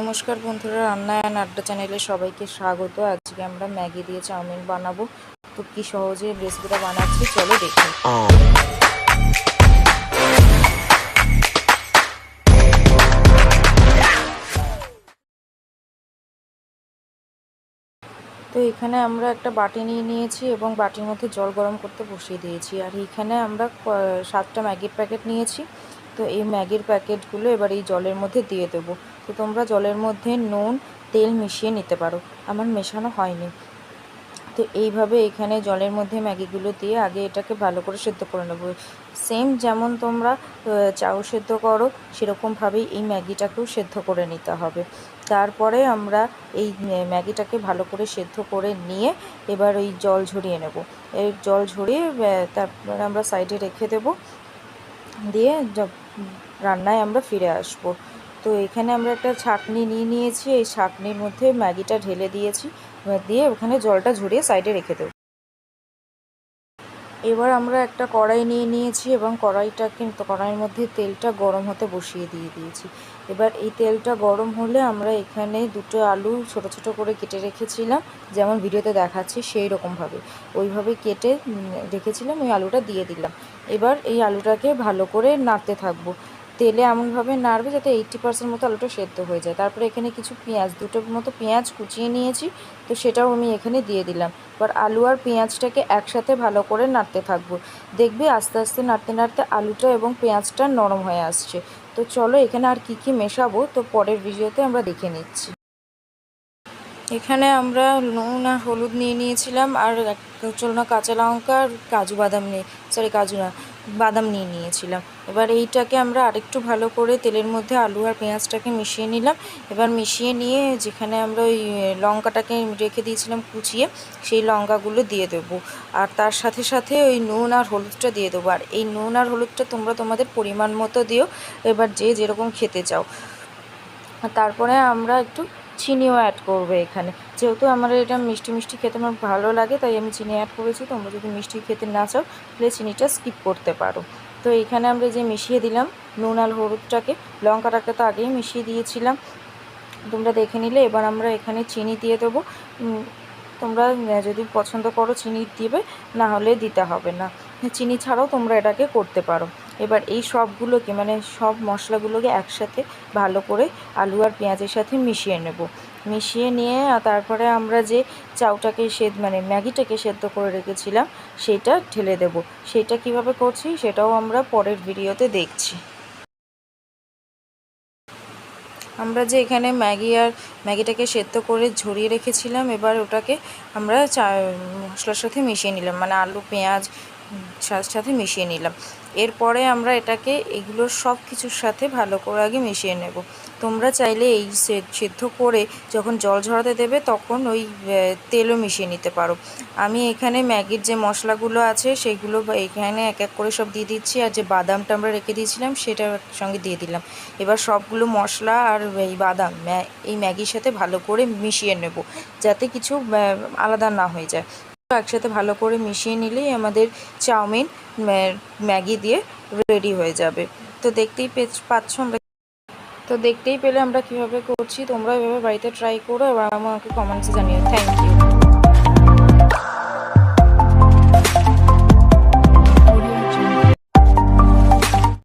নমস্কার বন্ধুরা, রান্না অ্যান্ড আড্ডা চ্যানেলে সবাইকে স্বাগত। আজকে আমরা ম্যাগি দিয়ে চাউমিন বানাবো। তো কি সহজে রেসিপিটা বানাচ্ছি চলো দেখি। তো এখানে আমরা একটা বাটি নিয়ে নিয়েছি এবং বাটির মধ্যে জল গরম করতে বসিয়ে দিয়েছি। আর এখানে আমরা 7টা ম্যাগির প্যাকেট নিয়েছি। তো এই ম্যাগির প্যাকেটগুলো এবার এই জলের মধ্যে দিয়ে দেবো। তো তোমরা জলের মধ্যে নুন তেল মিশিয়ে নিতে পারো, আমার মেশানো হয়নি। তো এইভাবে এখানে জলের মধ্যে ম্যাগিগুলো দিয়ে আগে এটাকে ভালো করে সেদ্ধ করে নেবো। সেম যেমন তোমরা চাউ সেদ্ধ করো সেরকমভাবেই এই ম্যাগিটাকেও সেদ্ধ করে নিতে হবে। তারপরে আমরা এই ম্যাগিটাকে ভালো করে সেদ্ধ করে নিয়ে এবার ওই জল ঝরিয়ে নেব। এই জল ঝরিয়ে তারপরে আমরা সাইডে রেখে দেব, দিয়ে রান্নায় আমরা ফিরে আসব। তো এখানে আমরা একটা ছাঁকনি নিয়েছি, এই ছাঁকনির মধ্যে ম্যাগিটা ঢেলে দিয়েছি, দিয়ে ওখানে জলটা ঝরিয়ে সাইডে রেখে দেব। এবার আমরা একটা কড়াই নিয়েছি এবং কড়াইয়ের মধ্যে তেলটা গরম হতে বসিয়ে দিয়েছি। এবার এই তেলটা গরম হলে আমরা এখানে 2টো আলু ছোট ছোট করে কেটে রেখেছিলাম, যেমন ভিডিওতে দেখাচ্ছি সেই রকমভাবে ওইভাবে কেটে রেখেছিলাম, ওই আলুটা দিয়ে দিলাম। এবার এই আলুটাকে ভালো করে নাড়তে থাকবো। তেলে এমনভাবে নাড়বে যাতে 80% মতো আলুটা সেদ্ধ হয়ে যায়। তারপরে এখানে কিছু পেঁয়াজ, 2টোর মতো পেঁয়াজ কুচিয়ে নিয়েছি, তো সেটাও আমি এখানে দিয়ে দিলাম। এবার আলু আর পেঁয়াজটাকে একসাথে ভালো করে নাড়তে থাকবো। দেখবি আস্তে আস্তে নাড়তে নাড়তে আলুটা এবং পেঁয়াজটা নরম হয়ে আসছে। তো চলো এখানে আর কি মেশাবো তো পরের ভিডিওতে আমরা দেখে নিচ্ছি। এখানে আমরা নুন আর হলুদ নিয়েছিলাম, আর চলনা কাঁচা লঙ্কা আর বাদাম নিয়েছিলাম। এবার এইটাকে আমরা আরেকটু ভালো করে তেলের মধ্যে আলু আর পেঁয়াজটাকে মিশিয়ে নিলাম। এবার মিশিয়ে নিয়ে যেখানে আমরা ওই লঙ্কাটাকে রেখে দিয়েছিলাম কুচিয়ে, সেই লঙ্কাগুলো দিয়ে দেবো। আর তার সাথে সাথে ওই নুন আর হলুদটা দিয়ে দেবো। আর এই নুন আর হলুদটা তোমরা তোমাদের পরিমাণ মতো দিও, এবার যে যেরকম খেতে চাও। তারপরে আমরা একটু চিনিও অ্যাড করবো এখানে, যেহেতু আমার এটা মিষ্টি মিষ্টি খেতে আমার ভালো লাগে তাই আমি চিনি অ্যাড করেছি। তোমরা যদি মিষ্টি খেতে না চাও তাহলে চিনিটা স্কিপ করতে পারো। তো এখানে আমরা যে মিশিয়ে দিলাম নুন আর হলুদটাকে, লঙ্কাটাকে তো আগেই মিশিয়ে দিয়েছিলাম, তোমরা দেখে নিলে। এবার আমরা এখানে চিনি দিয়ে দেবো। তোমরা যদি পছন্দ করো চিনি দিবে, না হলে দিতে হবে না, চিনি ছাড়াও তোমরা এটাকে করতে পারো। এবার এই সবগুলোকে সব মশলাগুলোকে একসাথে ভালো করে আলু আর পেঁয়াজের সাথে মিশিয়ে নেব। মিশিয়ে নিয়ে তারপরে আমরা যে চাউটাকে ম্যাগিটাকে সেদ্ধ করে রেখেছিলাম সেটা ঢেলে দেব। সেটা কিভাবে করছি সেটাও আমরা পরের ভিডিওতে দেখছি। আমরা যে এখানে ম্যাগিটাকে সেদ্ধ করে ঝরিয়ে রেখেছিলাম, এবার ওটাকে আমরা মশলার সাথে মিশিয়ে নিলাম, আলু পেঁয়াজ সাথে মিশিয়ে নিলাম। এরপরে আমরা এটাকে এগুলোর সব কিছুর সাথে ভালো করে আগে মিশিয়ে নেব। তোমরা চাইলে এই সেদ্ধ করে যখন জল ঝরাতে দেবে তখন ওই তেলও মিশিয়ে নিতে পারো। আমি এখানে ম্যাগির যে মশলাগুলো আছে সেগুলো এখানে এক এক করে সব দিয়ে দিচ্ছি, আর যে বাদামটা আমরা রেখে দিয়েছিলাম সেটা সঙ্গে দিয়ে দিলাম। এবার সবগুলো মশলা আর এই বাদাম এই ম্যাগির সাথে ভালো করে মিশিয়ে নেব, যাতে কিছু আলাদা না হয়ে যায়। একসাথে ভালো করে মিশিয়ে নিলেই আমাদের চাউমিন ম্যাগি দিয়ে রেডি হয়ে যাবে। তো দেখতেই পেলে আমরা কীভাবে করছি। তোমরা এভাবে বাড়িতে ট্রাই করো এবং আমাকে কমেন্টসে জানিও। Thank you.